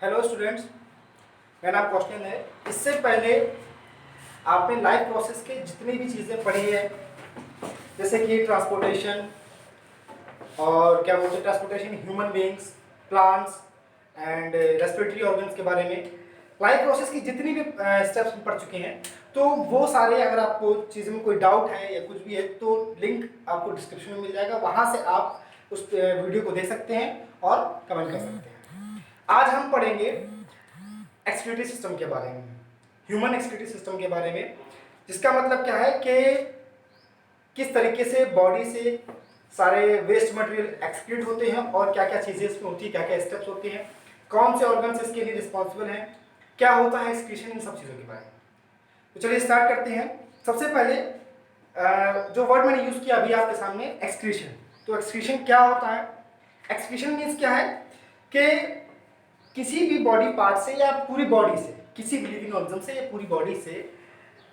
Hello students, मेरा नाम question है। इससे पहले आपने लाइफ प्रोसेस के जितनी भी चीज़ें पढ़ी है, जैसे कि ट्रांसपोर्टेशन और क्या बोलते हैं transportation human beings, plants and respiratory organs के बारे में, लाइफ प्रोसेस की जितनी भी स्टेप्स हम पढ़ चुके हैं, तो वो सारे अगर आपको चीज़ में कोई डाउट है या कुछ भी है तो लिंक आपको डिस्क्रिप्शन में मिल जाएगा, वहाँ से आप उस वीडियो को देख सकते हैं और कमेंट कर सकते हैं। आज हम पढ़ेंगे एक्सक्रीटरी सिस्टम के बारे में, ह्यूमन एक्सक्रीटरी सिस्टम के बारे में, जिसका मतलब क्या है कि किस तरीके से बॉडी से सारे वेस्ट मटेरियल एक्सक्रीट होते हैं और क्या क्या चीज़ें इसमें होती है, क्या क्या स्टेप्स होते हैं, कौन से ऑर्गन्स इसके लिए रिस्पॉन्सिबल हैं, क्या होता है एक्सक्रीशन, इन सब चीज़ों के बारे में। तो चलिए स्टार्ट करते हैं। सबसे पहले जो वर्ड मैंने यूज़ किया अभी आपके सामने, एक्सक्रीशन। तो एक्सक्रीशन क्या होता है? एक्सक्रीशन मीन्स क्या है कि किसी भी बॉडी पार्ट से या पूरी बॉडी से, किसी भी लिविंग ऑर्गन से या पूरी बॉडी से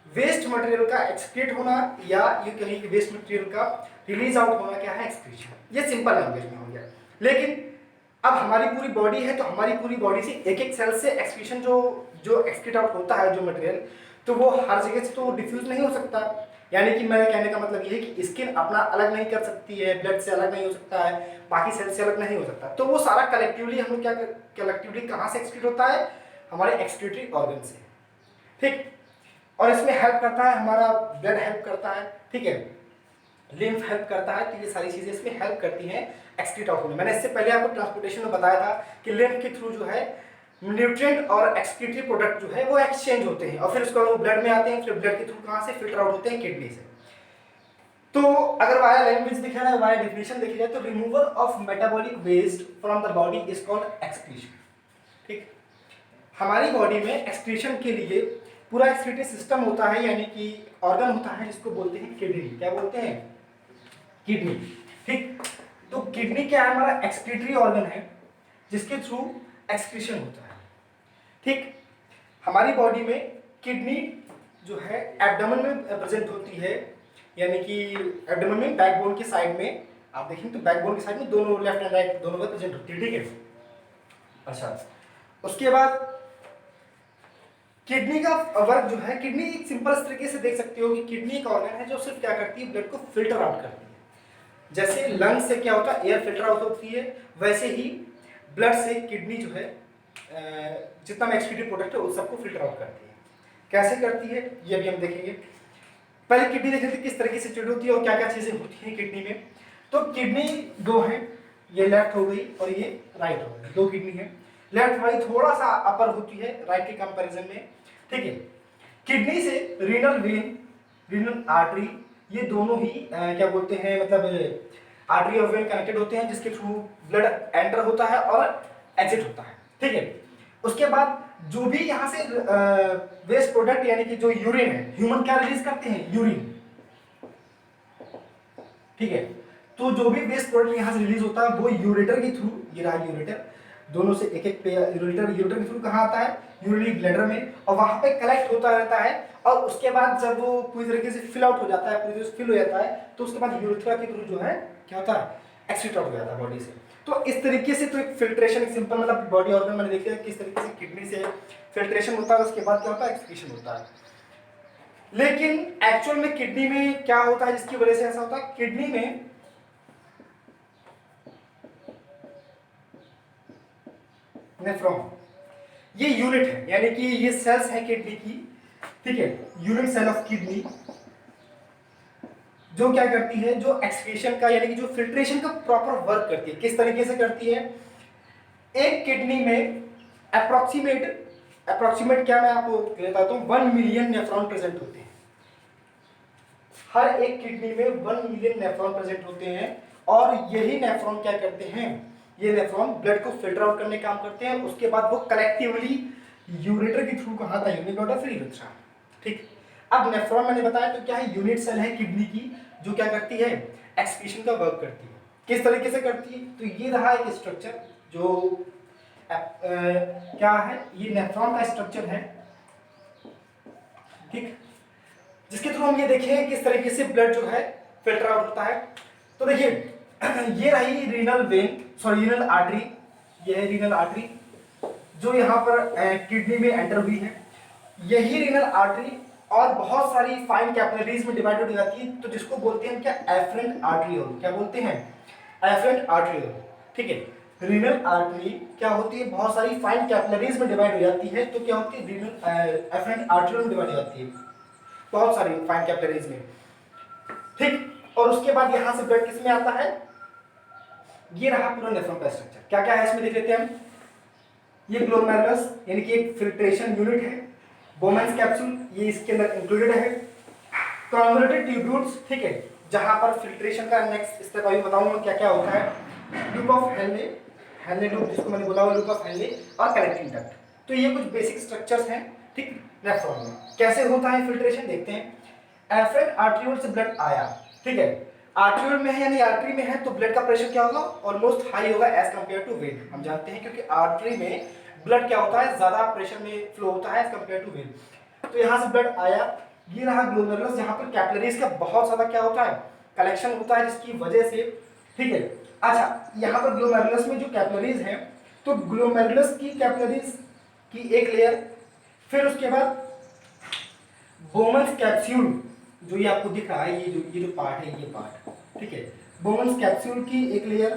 वेस्ट मटेरियल का एक्सक्रीट होना, या ये कहीं कि वेस्ट मटेरियल का रिलीज आउट होना, क्या है एक्सक्रीशन। ये सिंपल लैंग्वेज में हो गया। लेकिन अब हमारी पूरी बॉडी है तो हमारी पूरी बॉडी से एक एक सेल से एक्सक्रीशन जो एक्सक्रीट आउट होता है, जो मटेरियल, तो वो हर जगह से तो डिफ्यूज नहीं हो सकता। यानी कि मेरे कहने का मतलब ये है कि स्किन अपना अलग नहीं कर सकती है, ब्लड से अलग नहीं हो सकता है, बाकी सेल से अलग नहीं हो सकता। तो वो सारा कलेक्टिवली हम लोग क्या कलेक्टिवली कहाँ से एक्सक्रीट होता है? हमारे एक्सक्रीटरी ऑर्गन से। ठीक, और इसमें हेल्प करता है हमारा ब्लड, हेल्प करता है, ठीक है, लिम्फ हेल्प करता है। तो ये सारी चीजें इसमें हेल्प करती हैं एक्सक्रीट आउट होने। मैंने इससे पहले आपको ट्रांसपोर्टेशन में बताया था कि लिम्फ के थ्रू जो है न्यूट्रिएंट और एक्सक्रीटरी प्रोडक्ट जो है वो एक्सचेंज होते हैं और फिर उसको वो ब्लड में आते हैं, फिर ब्लड के थ्रू कहाँ से फिल्टर आउट होते हैं? किडनी से। तो अगर वाया लैंग्वेज देखा जाए, वाया डेफिनेशन देखी जाए, तो removal of metabolic waste from the body is called excretion. ठीक, हमारी बॉडी में एक्सक्रीशन के लिए पूरा एक्सक्रीटरी सिस्टम होता है, यानी कि ऑर्गन होता है जिसको बोलते हैं किडनी। क्या बोलते हैं? किडनी। ठीक, तो किडनी क्या है? हमारा एक्सक्रीटरी ऑर्गन है जिसके थ्रू एक्सक्रीशन होता है। ठीक, हमारी बॉडी में किडनी जो है एब्डोमेन में प्रेजेंट होती है, यानी कि एब्डोमेन में बैकबोन के साइड में, आप देखेंगे तो बैकबोन के साइड में दोनों लेफ्ट एंड राइट दोनों में प्रेजेंट होती है। ठीक है, अच्छा, उसके बाद किडनी का वर्क जो है, किडनी एक सिंपल तरीके से देख सकते हो कि किडनी एक ऑर्गन है जो सिर्फ क्या करती है? ब्लड को फिल्टर आउट करती है। जैसे लंग से क्या होता है? एयर फिल्टर आउट होती है, वैसे ही ब्लड से किडनी जो है जितना भी एक्सक्रीटेड प्रोडक्ट है उस सबको फिल्टर आउट करती है। कैसे करती है ये भी हम देखेंगे। पहले किडनी देख लेते किस तरीके से सिचुएट होती है और क्या क्या चीजें होती हैं किडनी में। तो किडनी दो है, ये लेफ्ट हो गई और ये राइट हो गई, दो किडनी है। लेफ्ट वाली थोड़ा सा अपर होती है राइट के कंपैरिजन में। ठीक है, किडनी से रीनल वेन, रीनल आर्टरी, ये दोनों ही क्या बोलते हैं, मतलब आर्टरी और वेन कनेक्टेड होते हैं जिसके थ्रू ब्लड एंटर होता है और एग्जिट होता है। ठीक है, उसके बाद जो भी यहाँ से वेस्ट प्रोडक्ट यानी कि जो यूरिन है, ह्यूमन क्या रिलीज करते हैं? यूरिन। ठीक है, तो जो भी वेस्ट प्रोडक्ट यहाँ से रिलीज होता है वो यूरेटर के थ्रू, ये रहा यूरेटर, दोनों से एक एक पे यूरेटर के थ्रू कहाँ आता है? यूरिनरी ब्लैडर में, और वहां पे कलेक्ट होता रहता है। और उसके बाद जब वो पूरी तरीके से फिल आउट हो जाता है, पूरी तरह से फिल हो जाता है, तो उसके बाद यूरेथ्रा के थ्रू जो है क्या होता है? एक्सक्रीट आउट हो जाता है बॉडी से। तो इस तरीके से तो एक फिल्ट्रेशन, एक सिंपल मतलब बॉडी ऑर्गन मैंने देखा किस तरीके से किडनी से फिल्ट्रेशन होता है, उसके बाद क्या होता है? एक्सक्रीशन होता है। लेकिन एक्चुअल में किडनी में क्या होता है जिसकी वजह से ऐसा होता है? किडनी में नेफ्रॉन, ये यूनिट है, यानी कि ये सेल्स है किडनी की। ठीक है, यूनिट सेल ऑफ किडनी जो क्या करती है? जो एक्सक्रीशन का यानी कि जो फिल्ट्रेशन का प्रॉपर वर्क करती है। किस तरीके से करती है? एक किडनी में अप्रोक्सीमेट क्या मैं आपको बताता हूं, 1 मिलियन नेफ्रॉन प्रेजेंट होते हैं। हर एक किडनी में 1 मिलियन नेफ्रॉन प्रेजेंट होते हैं, और यही नेफ्रॉन क्या करते हैं? ये नेफ्रॉन ब्लड को फिल्टर आउट करने का काम करते हैं। उसके बाद वो कलेक्टिवली यूरेटर के थ्रू कहाँ था? यूनिट ऑफ फिर यूरेथ्रा। ठीक, अब नेफ्रॉन मैंने बताया तो क्या है? यूनिट सेल है किडनी की जो क्या करती है? एक्सक्रीशन का वर्क करती है। किस तरीके से करती है? तो ये रहा एक स्ट्रक्चर जो क्या है? ये नेफ्रॉन का स्ट्रक्चर है। ठीक, जिसके थ्रू हम ये देखें किस तरीके से ब्लड जो है फिल्टर आउट होता है। तो देखिए ये रही renal vein, sorry renal artery, ये है रीनल आर्टरी। जो यहाँ पर किडनी में एंटर हुई है, यही रीनल आर्टरी और बहुत सारी फाइन कैपिलरीज में डिवाइडेड हो जाती है, तो जिसको बोलते हैं क्या, एफरेंट आर्टरियोल। क्या बोलते हैं, एफरेंट आर्टरियोल। ठीक है, रीनल आर्टरी क्या होती है, बहुत सारी फाइन कैपिलरीज में डिवाइड हो जाती है, तो क्या होती है, रीनल एफरेंट आर्टरियोल में डिवाइड हो जाती है बहुत सारी फाइन कैपिलरीज में। ठीक, और उसके बाद यहां से ब्लड किस में आता है, ये रहा पूरा नेफ्रॉन का स्ट्रक्चर। क्या क्या है इसमें देख लेते हैं हम। ये ग्लोमेरुलस यानी कि एक फिल्ट्रेशन यूनिट है। बोमेंस कैप्सूल ये इसके अंदर इंक्लूडेड है। कॉन्वोल्यूटेड ट्यूब्यूल्स, ठीक है, जहां पर फिल्ट्रेशन का नेक्स्ट स्टेप अभी बताऊंगा क्या क्या होता है। Loop of Henle, Henle loop जिसको मैंने बोला हुआ, लूप ऑफ हेनले, और कलेक्टिंग डक्ट। तो ये कुछ बेसिक स्ट्रक्चर्स हैं, ठीक, नेफ्रॉन में। कैसे होता है फिल्ट्रेशन देखते हैं। एफरेंट आर्टरियोल से ब्लड आया, ठीक है, आर्टरियोल में है यानी आर्टरी में है, तो ब्लड का प्रेशर क्या होगा, ऑलमोस्ट हाई होगा एज कंपेयर टू वेन। हम जानते हैं क्योंकि आर्टरी में ब्लड क्या होता है, ज्यादा प्रेशर में फ्लो होता है एज कंपेयर टू वेन। तो यहाँ से ब्लड आया, ये रहा ग्लोमेरुलस, जहाँ पर कैपिलरीज का बहुत ज्यादा क्या होता है, कलेक्शन होता है, जिसकी वजह से, ठीक है। अच्छा, यहाँ पर ग्लोमेरुलस में जो कैपिलरीज हैं, तो ग्लोमेरुलस की कैपिलरीज की एक लेयर, फिर उसके बाद बोमन्स कैप्सूल, जो ये आपको दिख रहा है, ये जो पार्ट है, ये पार्ट, ठीक है, बोमन्स कैप्सूल की एक लेयर,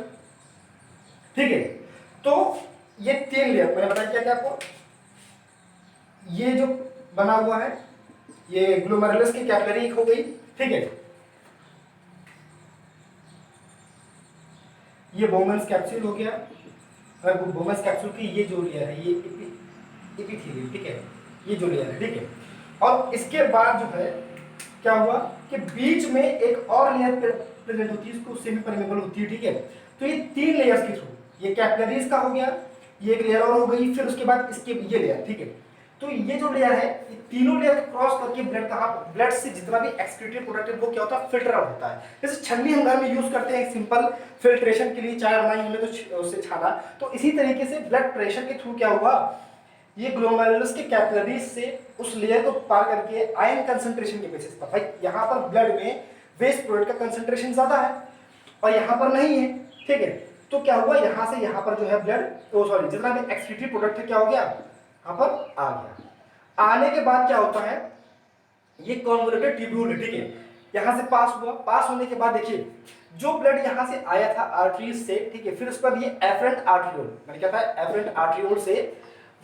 ठीक है। तो ये 3 लेयर मैंने बताया क्या क्या आपको। ये जो बना हुआ है, ये ग्लोमेरुलस की कैपिलरी हो गई, ठीक है। ये बोमन्स कैप्सूल हो गया, और बोमन्स कैप्सूल की ये जो लेयर है, ये एपिथेलियम, ठीक है, ये जो लेयर है, ठीक है। और इसके बाद जो है क्या हुआ कि बीच में एक और लेयर प्रेजेंट होती है, इसको सेमी परमेबल होती है, ठीक है। तो ये 3 लेयर्स के थ्रू, ये कैपिलरीज का हो गया, ये एक लेयर और हो गई, फिर उसके बाद इसके ये लेयर, ठीक है। तो ये जो लेयर है, ये तीनों लेयर क्रॉस करके ब्लड कहाँ, ब्लड से जितना भी एक्सक्रीटेड प्रोडक्ट है वो क्या होता है, फिल्टर आउट होता है। जैसे छन्नी हम घर में यूज करते हैं सिंपल फिल्ट्रेशन के लिए, चाय बनाई हमने तो उससे छाना, तो इसी तरीके से ब्लड प्रेशर के थ्रू क्या हुआ, ये ग्लोमेरुलस के कैपिलरीज से उस लेयर को पार करके आयन कंसंट्रेशन के बेसिस पर, भाई यहाँ पर ब्लड में वेस्ट प्रोडक्ट का कंसंट्रेशन ज्यादा है और यहाँ पर नहीं है, ठीक है। तो क्या हुआ, यहाँ से यहाँ पर जो है ब्लड, ओ सॉरी, जितना भी एक्सक्रीटेड प्रोडक्ट है क्या हो गया, यहाँ पर आ गया। आने के बाद क्या होता है, ये कॉन्वोल्यूटेड ट्यूब्यूल है, ठीक है, यहाँ से पास हुआ, पास होने के बाद देखिए जो ब्लड यहाँ से आया था आर्टरीज से, ठीक है, फिर उस पर ये एफरेंट आर्टरियोल, मैंने क्या था, एफरेंट आर्टरियोल से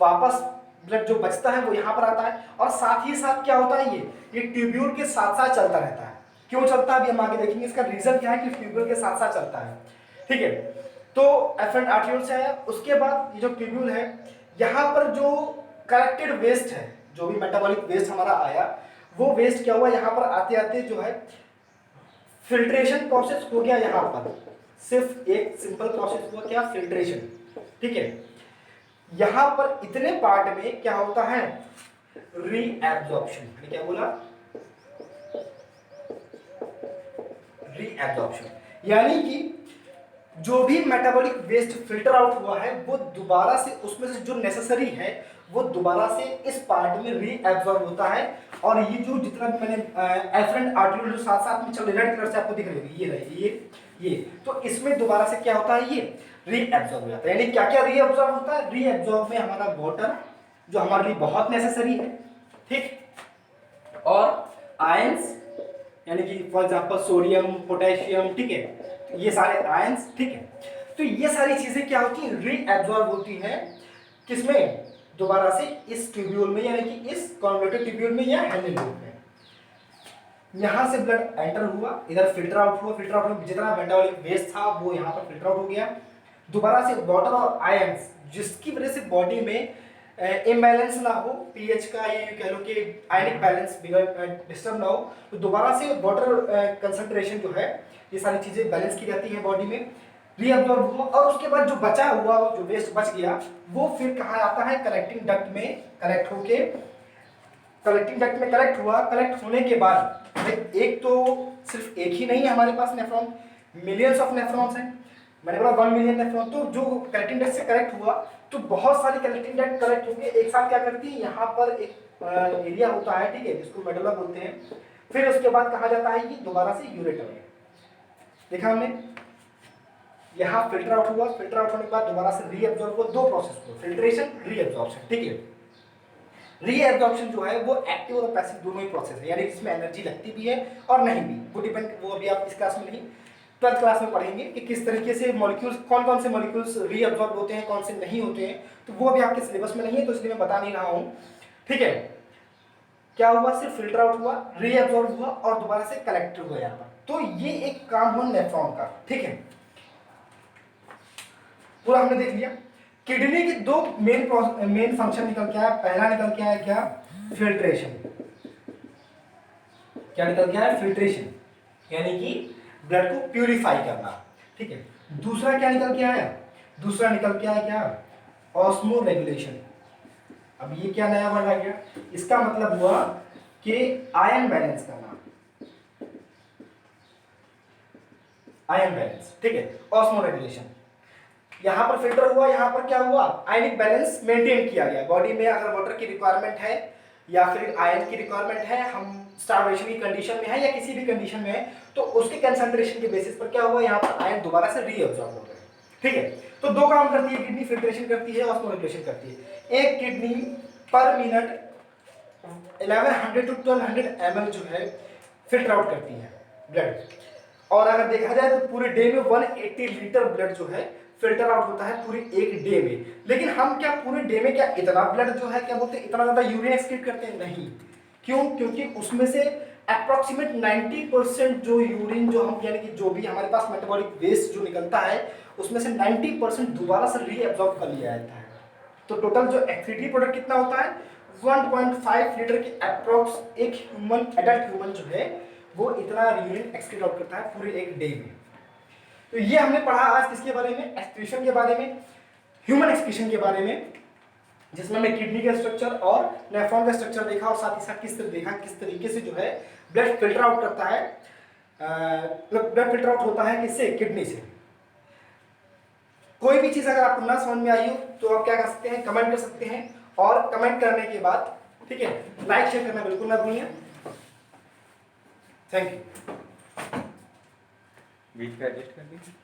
वापस ब्लड जो बचता है वो यहाँ पर आता है, और साथ ही साथ क्या होता है, ये ट्यूब्यूल के साथ साथ चलता रहता है। क्यों चलता है अभी हम आगे देखेंगे, इसका रीजन क्या है कि ट्यूब्यूल के साथ साथ चलता है, ठीक है। तो एफरेंट आर्टरियोल से आया, उसके बाद ये जो ट्यूब्यूल है, यहाँ पर जो कलेक्टेड वेस्ट है, जो भी मेटाबॉलिक वेस्ट हमारा आया, वो वेस्ट क्या हुआ, यहाँ पर आते आते जो है फिल्ट्रेशन प्रोसेस हो गया, यहाँ पर सिर्फ एक सिंपल प्रोसेस हुआ क्या, फिल्ट्रेशन, ठीक है। यहां पर इतने पार्ट में क्या होता है, रीएब्जॉर्प्शन, मैंने क्या बोला, रीएब्जॉर्प्शन, यानी कि जो भी मेटाबॉलिक वेस्ट फिल्टर आउट हुआ है वो दोबारा से उसमें से जो नेसेसरी है वो दोबारा से इस पार्ट में रीएब्जॉर्ब होता है, और ये जो जितना भी मैंने एफरेंट आर्टरियोल जो साथ साथ में चल रही रेड कलर से आपको दिख रही है, ये रही, ये तो इसमें दोबारा से क्या होता है, ये रीएब्जॉर्ब हो जाता है। यानी क्या क्या रीएब्जॉर्ब होता है, रीएब्जॉर्ब में हमारा वाटर जो हमारे लिए बहुत नेसेसरी है, ठीक, और आयंस यानी कि फॉर एग्जांपल सोडियम, पोटेशियम, ठीक है, ये सारे आयंस, ठीक है। तो ये सारी चीजें क्या होती है, रीएब्जॉर्ब होती हैं, किसमें, दोबारा से इस ट्यूब्यूल में, यानी कि इस कॉन्वोल्यूटेड ट्यूब्यूल में या हेनले लूप में। यहां से ब्लड एंटर हुआ, इधर फिल्टर आउट हुआ, फिल्टर आउट में जितना मेटाबॉलिक वेस्ट था वो यहां पर फिल्टर आउट हो गया, दोबारा से वाटर और आयंस, जिसकी वजह से बॉडी में इम्बैलेंस ना हो, पीएच का ये कह लो कि आयनिक बैलेंस डिस्टर्ब ना हो, तो दोबारा से वाटर कंसंट्रेशन जो है, ये सारी चीजें बैलेंस की जाती है बॉडी में, रीअब्जॉर्ब हुआ, और उसके बाद जो बचा हुआ, जो वेस्ट बच गया, वो फिर कहाँ आता है, कलेक्टिंग डक्ट में कलेक्ट होके, कलेक्टिंग डक्ट में कलेक्ट हुआ, कलेक्ट होने के बाद एक तो सिर्फ एक ही नहीं है हमारे पास नेफ्रॉन, मिलियंस ऑफ नेफ्रॉन्स हैं, मैंने बोला 1 मिलियन नेफ्रॉन, तो जो कलेक्टिंग डक्ट से कलेक्ट हुआ, तो बहुत सारी कलेक्टिंग डक्ट कलेक्ट होके एक साथ क्या करती है, यहाँ पर एक एरिया होता है, ठीक है, जिसको मेडुला बोलते हैं, फिर उसके बाद कहा जाता है ये दोबारा से यूरेटर में, देखा हमने, यहाँ फिल्टर आउट हुआ, फिल्टर आउट होने के बाद दोबारा से रीअब्जॉर्ब हुआ, दो प्रोसेस हुआ, फिल्ट्रेशन, रीअब्जॉर्प्शन, ठीक है। रीअब्जॉर्प्शन जो है वो एक्टिव और पैसिव दोनों ही प्रोसेस है, यानी इसमें एनर्जी लगती भी है और नहीं भी, वो डिपेंड, वो अभी आप इस क्लास में नहीं, 12th क्लास में पढ़ेंगे कि किस तरीके से मॉलिक्यूल्स, कौन कौन से मॉलिक्यूल्स रीअब्जॉर्ब होते हैं, कौन से नहीं होते हैं, तो वो अभी आपके सिलेबस में नहीं है, तो इसलिए मैं बता नहीं रहा हूँ, ठीक है। क्या हुआ, सिर्फ फिल्टर आउट हुआ, रीअब्जॉर्ब हुआ और दोबारा से कलेक्ट हुआ यहाँ पर, तो ये एक काम हुआ नेफ्रॉन का, ठीक है। पूरा हमने देख लिया। किडनी के दो मेन फंक्शन निकल के आया, पहला निकल के आया क्या, फिल्ट्रेशन, क्या निकल के आया, फिल्ट्रेशन, यानी कि ब्लड को प्यूरिफाई करना, ठीक है। दूसरा क्या निकल के आया, दूसरा निकल के आया क्या, ऑस्मो रेगुलेशन। अब ये क्या नया वर्ड आ गया, इसका मतलब हुआ कि आयन बैलेंस करना, आयन बैलेंस, ठीक है, ऑस्मो रेगुलेशन। यहां पर फिल्टर हुआ, यहां पर क्या हुआ, आयनिक बैलेंस मेंटेन किया गया। बॉडी में अगर वाटर की रिक्वायरमेंट है या फिर आयन की रिक्वायरमेंट है, हम स्टार्वेशन की कंडीशन में है या किसी भी कंडीशन में है, तो उसके कंसंट्रेशन के बेसिस पर क्या हुआ, यहाँ पर आयन दोबारा से रीअब्सॉर्ब हो गए, ठीक है। तो दो काम करती है किडनी, फिल्ट्रेशन करती है, ऑस्मो रेगुलेशन करती है। एक किडनी पर मिनट 1100 to 1200 ml जो है फिल्टर आउट करती है ब्लड, और अगर देखा जाए तो पूरे डे में 180 लीटर ब्लड जो है फिल्टर आउट होता है पूरे एक डे में। लेकिन हम क्या पूरे डे में क्या इतना ब्लड जो है, क्या बोलते हैं, इतना ज्यादा यूरिन एक्सक्रीट करते हैं, नहीं। क्यों, क्योंकि उसमें से अप्रोक्सीमेट 90% जो यूरिन जो हम, यानी कि जो भी हमारे पास मेटाबॉलिक वेस्ट जो निकलता है, उसमें से 90% दोबारा से रीअब्सॉर्ब कर लिया जाता है। तो टोटल जो एक्सक्रीटरी प्रोडक्ट कितना होता है, 1.5 लीटर के अप्रोक्स एक ह्यूमन, एडल्ट ह्यूमन जो है वो इतना यूरिन एक्सक्रीट आउट करता है पूरे एक डे में। तो ये हमने पढ़ा आज किसके बारे में, एक्सक्रीशन के बारे में, ह्यूमन एक्सक्रीशन के बारे में, जिसमें हमने किडनी का स्ट्रक्चर और नेफ्रॉन का स्ट्रक्चर देखा, और साथ ही साथ किस तरीके से जो है ब्लड फिल्टर आउट करता है, ब्लड फिल्टर आउट होता है किससे, किडनी से। कोई भी चीज अगर आपको ना समझ में आई हो तो आप क्या कर सकते हैं, कमेंट कर सकते हैं, और कमेंट करने के बाद, ठीक है, लाइक शेयर करना बिल्कुल ना भूलिए। Thank you. बीच पे एडजस्ट कर दीजिए।